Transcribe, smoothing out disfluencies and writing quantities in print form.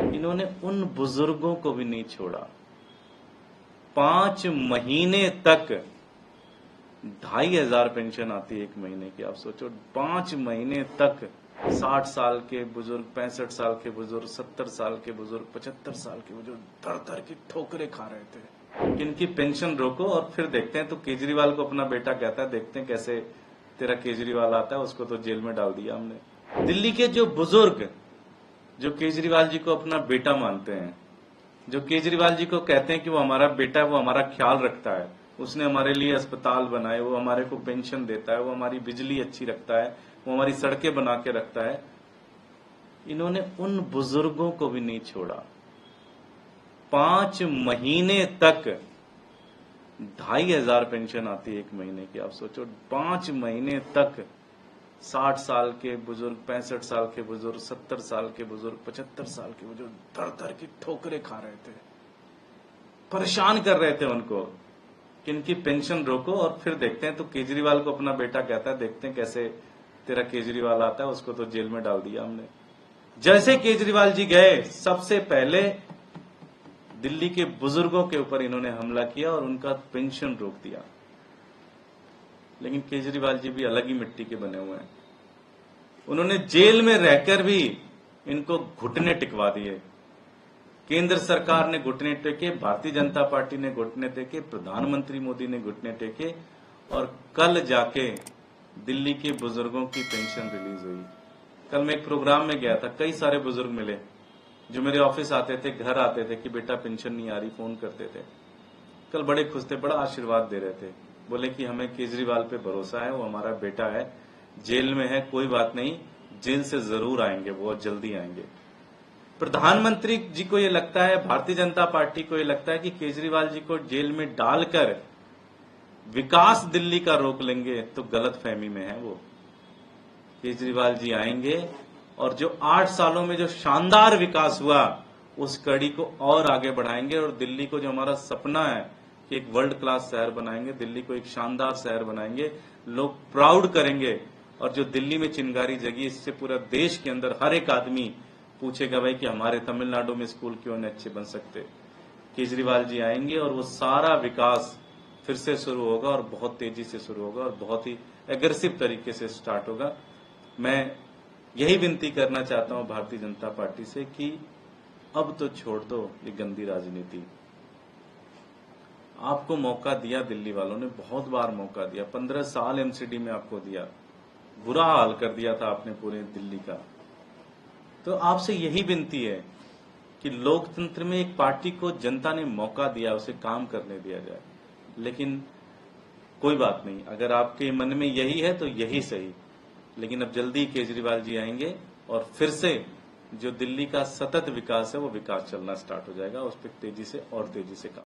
इन्होंने उन बुजुर्गों को भी नहीं छोड़ा। 5 महीने तक 2,500 पेंशन आती है 1 महीने की। आप सोचो 5 महीने तक 60 साल के बुजुर्ग, 65 साल के बुजुर्ग, 70 साल के बुजुर्ग, 75 साल के बुजुर्ग दर दर की ठोकरें खा रहे थे। इनकी पेंशन रोको और फिर देखते हैं। तो केजरीवाल को अपना बेटा कहता है, देखते हैं कैसे तेरा केजरीवाल आता है। उसको तो जेल में डाल दिया हमने। दिल्ली के जो बुजुर्ग जो केजरीवाल जी को अपना बेटा मानते हैं, जो केजरीवाल जी को कहते हैं कि वो हमारा बेटा है, वो हमारा ख्याल रखता है, उसने हमारे लिए अस्पताल बनाए, वो हमारे को पेंशन देता है, वो हमारी बिजली अच्छी रखता है, वो हमारी सड़कें बना के रखता है, इन्होंने उन बुजुर्गों को भी नहीं छोड़ा। 5 महीने तक 2,500 पेंशन आती है 1 महीने की। आप सोचो 5 महीने तक 60 साल के बुजुर्ग, 65 साल के बुजुर्ग, 70 साल के बुजुर्ग, 75 साल के बुजुर्ग दर दर की ठोकरें खा रहे थे, परेशान कर रहे थे उनको कि इनकी पेंशन रोको और फिर देखते हैं। तो केजरीवाल को अपना बेटा कहता है, देखते हैं कैसे तेरा केजरीवाल आता है। उसको तो जेल में डाल दिया हमने। जैसे केजरीवाल जी गए, सबसे पहले दिल्ली के बुजुर्गों के ऊपर इन्होंने हमला किया और उनका पेंशन रोक दिया। लेकिन केजरीवाल जी भी अलग ही मिट्टी के बने हुए हैं। उन्होंने जेल में रहकर भी इनको घुटने टिकवा दिए। केंद्र सरकार ने घुटने टेके, भारतीय जनता पार्टी ने घुटने टेके, प्रधानमंत्री मोदी ने घुटने टेके और कल जाके दिल्ली के बुजुर्गों की पेंशन रिलीज हुई। कल मैं एक प्रोग्राम में गया था, कई सारे बुजुर्ग मिले जो मेरे ऑफिस आते थे, घर आते थे कि बेटा पेंशन नहीं आ रही, फोन करते थे। कल बड़े खुश थे, बड़ा आशीर्वाद दे रहे थे। बोले कि हमें केजरीवाल पे भरोसा है, वो हमारा बेटा है, जेल में है, कोई बात नहीं, जेल से जरूर आएंगे, बहुत जल्दी आएंगे। प्रधानमंत्री जी को ये लगता है, भारतीय जनता पार्टी को ये लगता है कि केजरीवाल जी को जेल में डालकर विकास दिल्ली का रोक लेंगे, तो गलत फहमी में है वो। केजरीवाल जी आएंगे और जो 8 सालों में जो शानदार विकास हुआ, उस कड़ी को और आगे बढ़ाएंगे और दिल्ली को जो हमारा सपना है कि एक वर्ल्ड क्लास शहर बनाएंगे, दिल्ली को एक शानदार शहर बनाएंगे, लोग प्राउड करेंगे। और जो दिल्ली में चिंगारी जगी, इससे पूरा देश के अंदर हर एक आदमी पूछेगा भाई कि हमारे तमिलनाडु में स्कूल क्यों नहीं अच्छे बन सकते। केजरीवाल जी आएंगे और वो सारा विकास फिर से शुरू होगा और बहुत तेजी से शुरू होगा और बहुत ही एग्रेसिव तरीके से स्टार्ट होगा। मैं यही विनती करना चाहता हूं भारतीय जनता पार्टी से कि अब तो छोड़ दो ये गंदी राजनीति। आपको मौका दिया, दिल्ली वालों ने बहुत बार मौका दिया, 15 साल एमसीडी में आपको दिया, बुरा हाल कर दिया था आपने पूरे दिल्ली का। तो आपसे यही विनती है कि लोकतंत्र में एक पार्टी को जनता ने मौका दिया, उसे काम करने दिया जाए। लेकिन कोई बात नहीं, अगर आपके मन में यही है तो यही सही। लेकिन अब जल्दी केजरीवाल जी आएंगे और फिर से जो दिल्ली का सतत विकास है वो विकास चलना स्टार्ट हो जाएगा। उस पर तेजी से और तेजी से काम